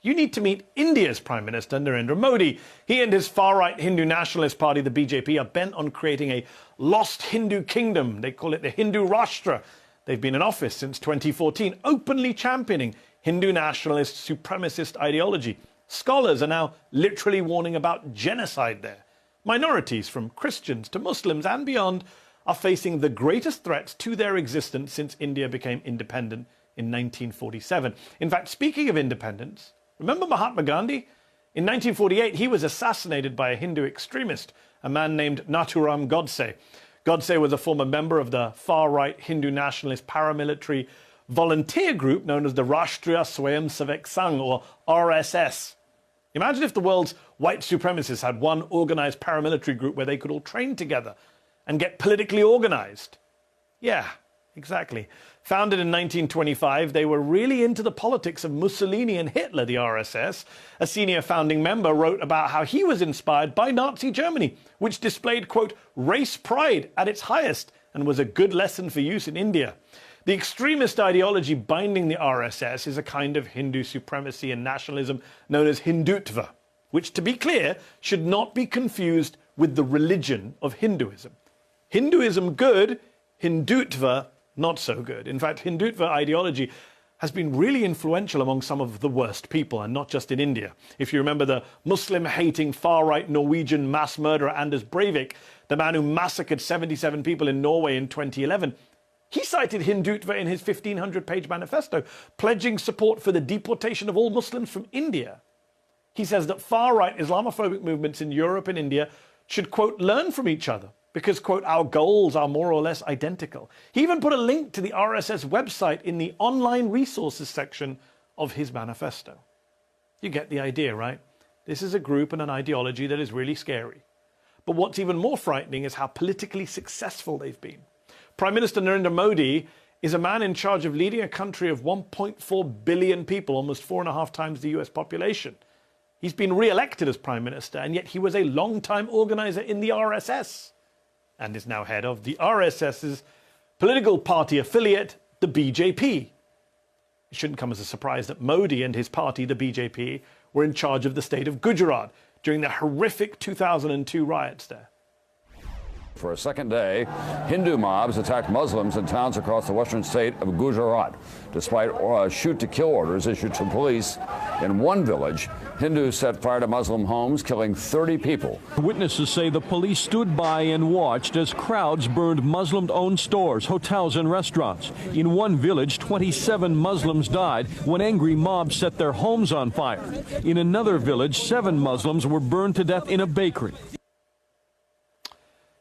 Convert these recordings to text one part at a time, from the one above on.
You need to meet India's Prime Minister, Narendra Modi. He and his far-right Hindu nationalist party, the BJP, are bent on creating a lost Hindu kingdom. They call it the Hindu Rashtra. They've been in office since 2014, openly championing Hindu nationalist supremacist ideology. Scholars are now literally warning about genocide there. Minorities, from Christians to Muslims and beyond, are facing the greatest threats to their existence since India became independent in 1947. In fact, speaking of independence, remember Mahatma Gandhi? In 1948, he was assassinated by a Hindu extremist, a man named Nathuram Godse. Godse was a former member of the far-right Hindu nationalist paramilitary volunteer group known as the Rashtriya Swayamsevak Sangh, or RSS. Imagine if the world's white supremacists had one organized paramilitary group where they could all train together and get politically organized. Yeah, exactly. Founded in 1925, they were really into the politics of Mussolini and Hitler, the RSS. A senior founding member wrote about how he was inspired by Nazi Germany, which displayed, quote, race pride at its highest and was a good lesson for use in India. The extremist ideology binding the RSS is a kind of Hindu supremacy and nationalism known as Hindutva, which, to be clear, should not be confused with the religion of Hinduism. Hinduism good, Hindutva not so good. In fact, Hindutva ideology has been really influential among some of the worst people, and not just in India. If you remember the Muslim-hating far-right Norwegian mass murderer Anders Breivik, the man who massacred 77 people in Norway in 2011, he cited Hindutva in his 1,500-page manifesto, pledging support for the deportation of all Muslims from India. He says that far-right Islamophobic movements in Europe and India should, quote, learn from each other because, quote, our goals are more or less identical. He even put a link to the RSS website in the online resources section of his manifesto. You get the idea, right? This is a group and an ideology that is really scary. But what's even more frightening is how politically successful they've been. Prime Minister Narendra Modi is a man in charge of leading a country of 1.4 billion people, almost 4.5 times the US population. He's been re-elected as Prime Minister, and yet he was a long-time organizer in the RSS and is now head of the RSS's political party affiliate, the BJP. It shouldn't come as a surprise that Modi and his party, the BJP, were in charge of the state of Gujarat during the horrific 2002 riots there. For a second day, Hindu mobs attacked Muslims in towns across the western state of Gujarat. Despite shoot-to-kill orders issued to police in one village, Hindus set fire to Muslim homes, killing 30 people. Witnesses say the police stood by and watched as crowds burned Muslim-owned stores, hotels, and restaurants. In one village, 27 Muslims died when angry mobs set their homes on fire. In another village, 7 Muslims were burned to death in a bakery.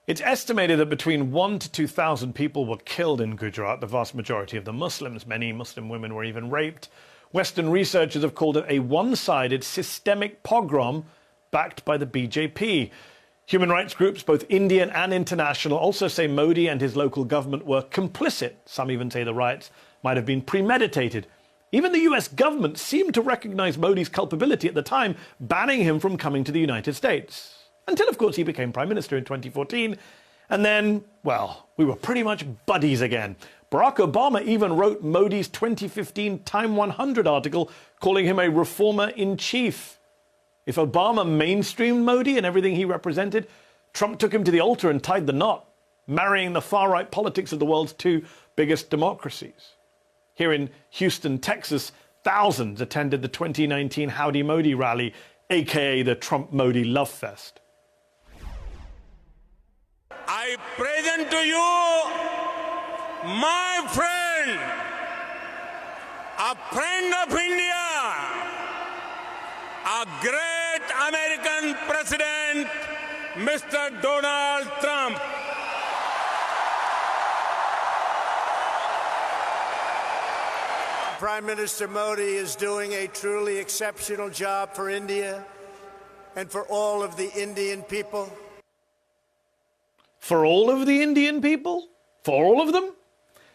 It's estimated that between 1,000 to 2,000 people were killed in Gujarat, the vast majority of them Muslims. Many Muslim women were even raped. Western researchers have called it a one-sided systemic pogrom backed by the BJP. Human rights groups, both Indian and international, also say Modi and his local government were complicit. Some even say the riots might have been premeditated. Even the US government seemed to recognize Modi's culpability at the time, banning him from coming to the United States. Until, of course, he became Prime Minister in 2014. And then, well, we were pretty much buddies again. Barack Obama even wrote Modi's 2015 Time 100 article calling him a reformer-in-chief. If Obama mainstreamed Modi and everything he represented, Trump took him to the altar and tied the knot, marrying the far-right politics of the world's 2 biggest democracies. Here in Houston, Texas, thousands attended the 2019 Howdy Modi rally, aka the Trump-Modi Love Fest. I present to you my friend, a friend of India, a great American president, Mr. Donald Trump. Prime Minister Modi is doing a truly exceptional job for India and for all of the Indian people. For all of the Indian people? For all of them?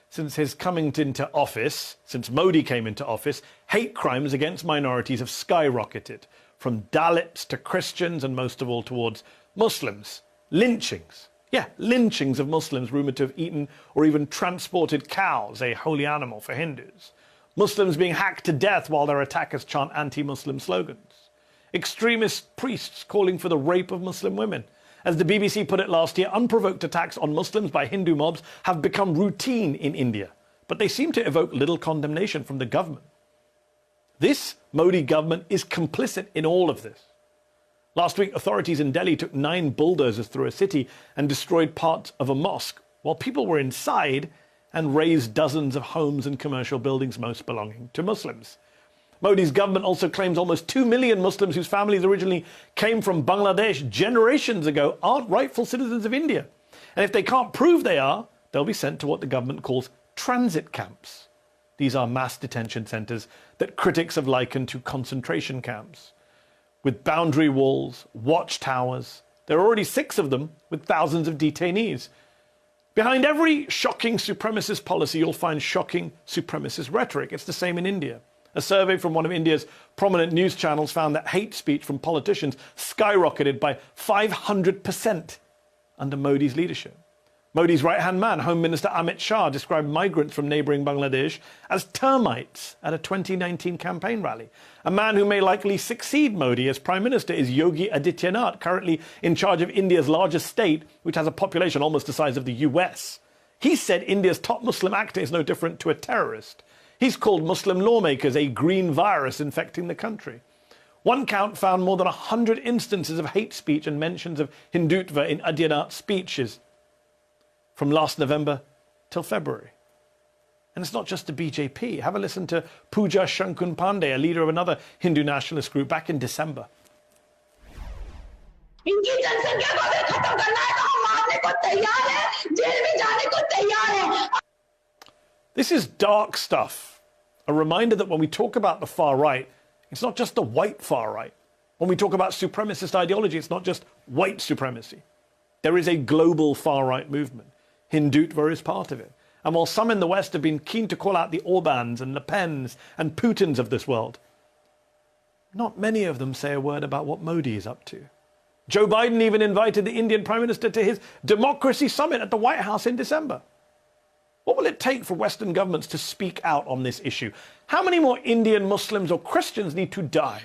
Since his coming into office, since Modi came into office, hate crimes against minorities have skyrocketed, from Dalits to Christians and most of all towards Muslims. Lynchings. Yeah, lynchings of Muslims rumoured to have eaten or even transported cows, a holy animal for Hindus. Muslims being hacked to death while their attackers chant anti-Muslim slogans. Extremist priests calling for the rape of Muslim women. As the BBC put it last year, unprovoked attacks on Muslims by Hindu mobs have become routine in India, but they seem to evoke little condemnation from the government. This Modi government is complicit in all of this. Last week, authorities in Delhi took 9 bulldozers through a city and destroyed parts of a mosque while people were inside, and razed dozens of homes and commercial buildings, most belonging to Muslims. Modi's government also claims almost 2 million Muslims whose families originally came from Bangladesh generations ago aren't rightful citizens of India. And if they can't prove they are, they'll be sent to what the government calls transit camps. These are mass detention centres that critics have likened to concentration camps. With boundary walls, watchtowers, there are already 6 of them with thousands of detainees. Behind every shocking supremacist policy, you'll find shocking supremacist rhetoric. It's the same in India. A survey from one of India's prominent news channels found that hate speech from politicians skyrocketed by 500% under Modi's leadership. Modi's right-hand man, Home Minister Amit Shah, described migrants from neighbouring Bangladesh as termites at a 2019 campaign rally. A man who may likely succeed Modi as Prime Minister is Yogi Adityanath, currently in charge of India's largest state, which has a population almost the size of the US. He said India's top Muslim actor is no different to a terrorist. He's called Muslim lawmakers a green virus infecting the country. One count found more than 100 instances of hate speech and mentions of Hindutva in Adityanath's speeches from last November till February. And it's not just the BJP. Have a listen to Pooja Shankun Pandey, a leader of another Hindu nationalist group, back in December. This is dark stuff. A reminder that when we talk about the far right, it's not just the white far right. When we talk about supremacist ideology, it's not just white supremacy. There is a global far right movement. Hindutva is part of it. And while some in the West have been keen to call out the Orbans and Le Pens and Putins of this world, not many of them say a word about what Modi is up to. Joe Biden even invited the Indian Prime Minister to his democracy summit at the White House in December. What will it take for Western governments to speak out on this issue? How many more Indian Muslims or Christians need to die